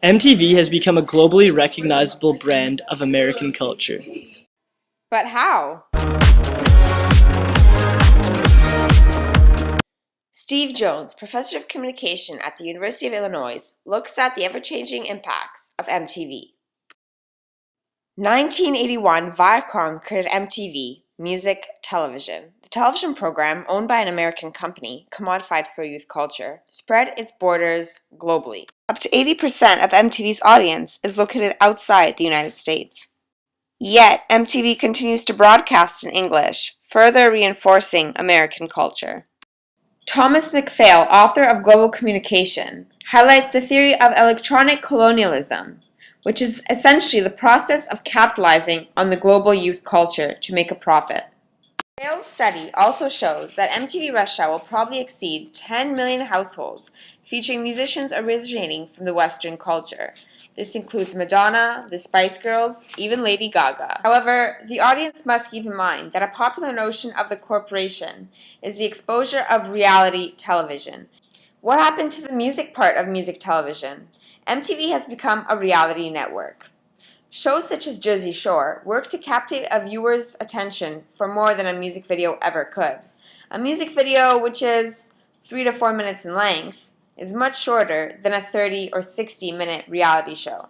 MTV has become a globally recognizable brand of American culture. But how? Steve Jones, professor of communication at the University of Illinois, looks at the ever-changing impacts of MTV. 1981, Viacom created MTV, music television. The television program, owned by an American company, commodified for youth culture, spread its borders globally. Up to 80% of MTV's audience is located outside the United States. Yet, MTV continues to broadcast in English, further reinforcing American culture. Thomas McPhail, author of Global Communication, highlights the theory of electronic colonialism, which is essentially the process of capitalizing on the global youth culture to make a profit. McPhail's study also shows that MTV Rush Hour will probably exceed 10 million households, featuring musicians originating from the Western culture. This includes Madonna, the Spice Girls, even Lady Gaga. However, the audience must keep in mind that a popular notion of the corporation is the exposure of reality television. What happened to the music part of music television? MTV has become a reality network. Shows such as Jersey Shore work to captivate a viewer's attention for more than a music video ever could. A music video, which is 3 to 4 minutes in length, is much shorter than a 30 or 60-minute reality show.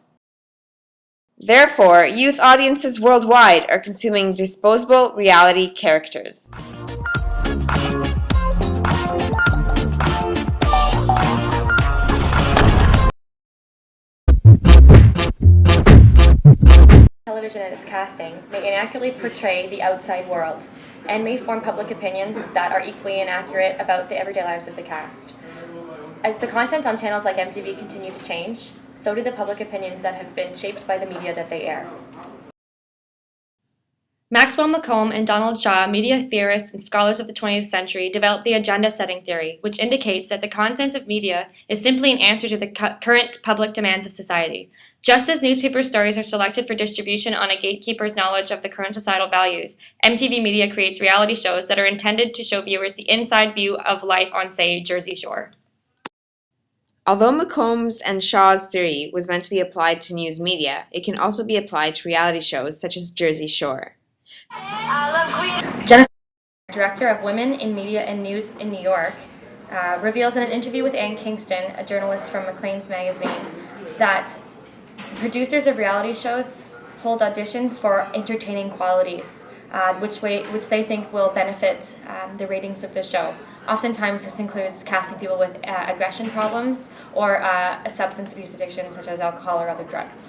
Therefore, youth audiences worldwide are consuming disposable reality characters. Television and its casting may inaccurately portray the outside world and may form public opinions that are equally inaccurate about the everyday lives of the cast. As the content on channels like MTV continue to change, so do the public opinions that have been shaped by the media that they air. Maxwell Macomb and Donald Shaw, media theorists and scholars of the 20th century, developed the agenda-setting theory, which indicates that the content of media is simply an answer to the current public demands of society. Just as newspaper stories are selected for distribution on a gatekeeper's knowledge of the current societal values, MTV Media creates reality shows that are intended to show viewers the inside view of life on, say, Jersey Shore. Although Macomb's and Shaw's theory was meant to be applied to news media, it can also be applied to reality shows such as Jersey Shore. Jennifer, director of Women in Media and News in New York, reveals in an interview with Ann Kingston, a journalist from Maclean's magazine, that producers of reality shows hold auditions for entertaining qualities, which they think will benefit the ratings of the show. Oftentimes, this includes casting people with aggression problems or a substance abuse addiction, such as alcohol or other drugs.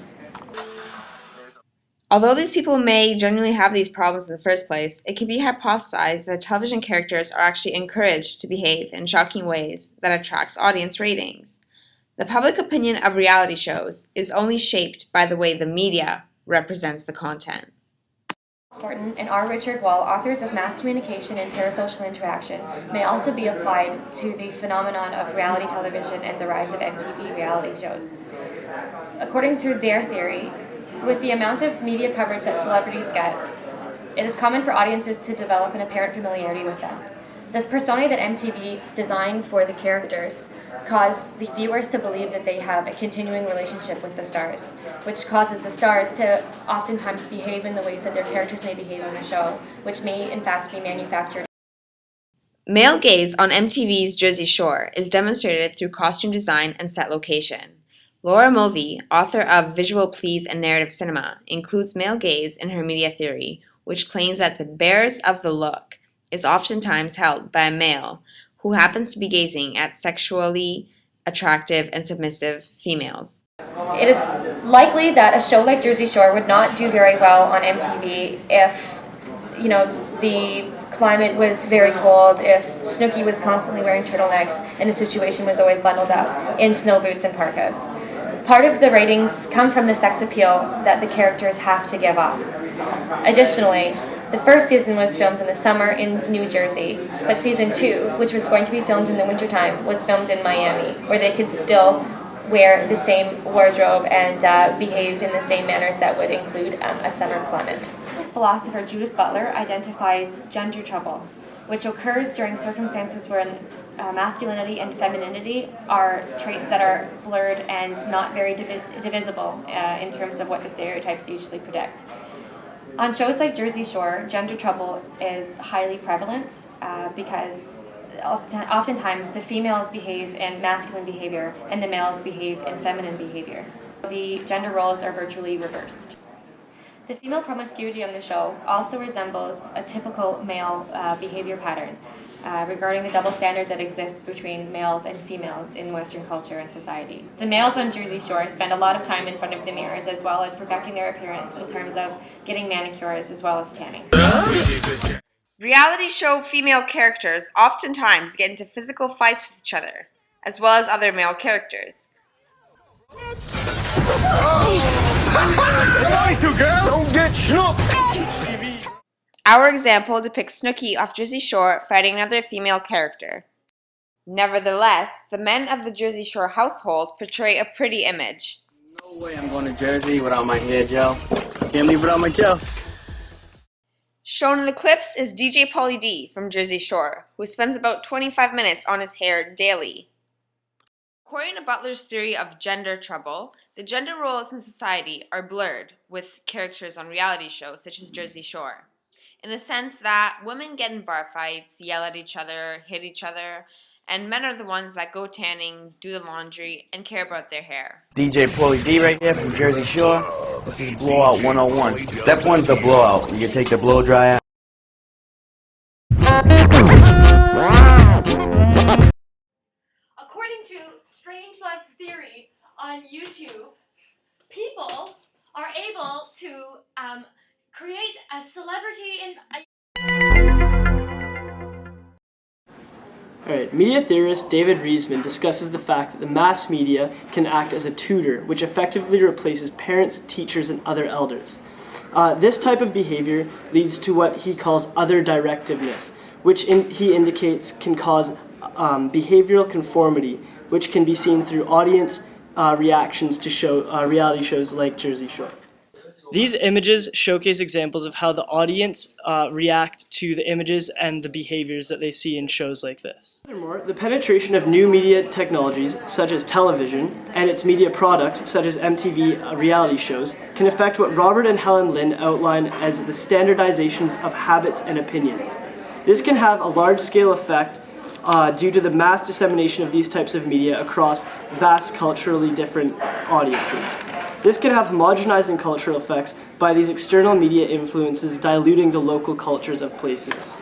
Although these people may genuinely have these problems in the first place, it can be hypothesized that television characters are actually encouraged to behave in shocking ways that attracts audience ratings. The public opinion of reality shows is only shaped by the way the media represents the content. Horton and R. Richard Wall, authors of Mass Communication and Parasocial Interaction, may also be applied to the phenomenon of reality television and the rise of MTV reality shows. According to their theory, with the amount of media coverage that celebrities get, it is common for audiences to develop an apparent familiarity with them. The personae that MTV designed for the characters cause the viewers to believe that they have a continuing relationship with the stars, which causes the stars to oftentimes behave in the ways that their characters may behave on the show, which may in fact be manufactured. Male gaze on MTV's Jersey Shore is demonstrated through costume design and set location. Laura Mulvey, author of Visual Pleas and Narrative Cinema, includes male gaze in her media theory, which claims that the bearers of the look is oftentimes held by a male who happens to be gazing at sexually attractive and submissive females. It is likely that a show like Jersey Shore would not do very well on MTV if, the climate was very cold, if Snooki was constantly wearing turtlenecks and the situation was always bundled up in snow boots and parkas. Part of the ratings come from the sex appeal that the characters have to give off. Additionally, the first season was filmed in the summer in New Jersey, but season 2, which was going to be filmed in the wintertime, was filmed in Miami, where they could still wear the same wardrobe and behave in the same manners that would include a summer climate. Philosopher Judith Butler identifies gender trouble, which occurs during circumstances where masculinity and femininity are traits that are blurred and not very divisible in terms of what the stereotypes usually predict. On shows like Jersey Shore, gender trouble is highly prevalent because oftentimes the females behave in masculine behavior and the males behave in feminine behavior. The gender roles are virtually reversed. The female promiscuity on the show also resembles a typical male behavior pattern regarding the double standard that exists between males and females in Western culture and society. The males on Jersey Shore spend a lot of time in front of the mirrors as well as perfecting their appearance in terms of getting manicures as well as tanning. Reality show female characters oftentimes get into physical fights with each other, as well as other male characters. It's only two girls. Don't get snooked. Our example depicts Snooki off Jersey Shore fighting another female character. Nevertheless, the men of the Jersey Shore household portray a pretty image. No way I'm going to Jersey without my hair gel. Can't leave without my gel. Shown in the clips is DJ Pauly D from Jersey Shore, who spends about 25 minutes on his hair daily. According to Butler's theory of gender trouble, the gender roles in society are blurred with characters on reality shows such as Jersey Shore, in the sense that women get in bar fights, yell at each other, hit each other, and men are the ones that go tanning, do the laundry, and care about their hair. DJ Pauly D right here from Jersey Shore. This is Blowout 101. Step 1's the blowout. You take the blow dryer. According to Strangelove's theory on YouTube, people are able to create a celebrity in a Alright, media theorist David Reisman discusses the fact that the mass media can act as a tutor, which effectively replaces parents, teachers, and other elders. This type of behavior leads to what he calls other directiveness, which he indicates can cause behavioral conformity, which can be seen through audience reactions to reality shows like Jersey Shore. These images showcase examples of how the audience react to the images and the behaviors that they see in shows like this. Furthermore, the penetration of new media technologies, such as television, and its media products, such as MTV reality shows, can affect what Robert and Helen Lynn outline as the standardizations of habits and opinions. This can have a large-scale effect due to the mass dissemination of these types of media across vast culturally different audiences. This can have homogenizing cultural effects by these external media influences diluting the local cultures of places.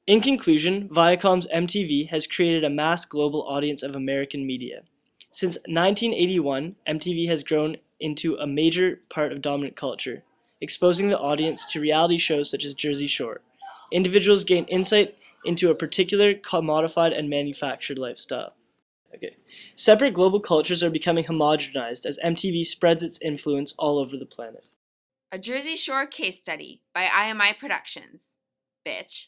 In conclusion, Viacom's MTV has created a mass global audience of American media. Since 1981, MTV has grown into a major part of dominant culture, exposing the audience to reality shows such as Jersey Shore. Individuals gain insight into a particular commodified and manufactured lifestyle. Separate global cultures are becoming homogenized as MTV spreads its influence all over the planet. A Jersey Shore case study by IMI Productions. Bitch.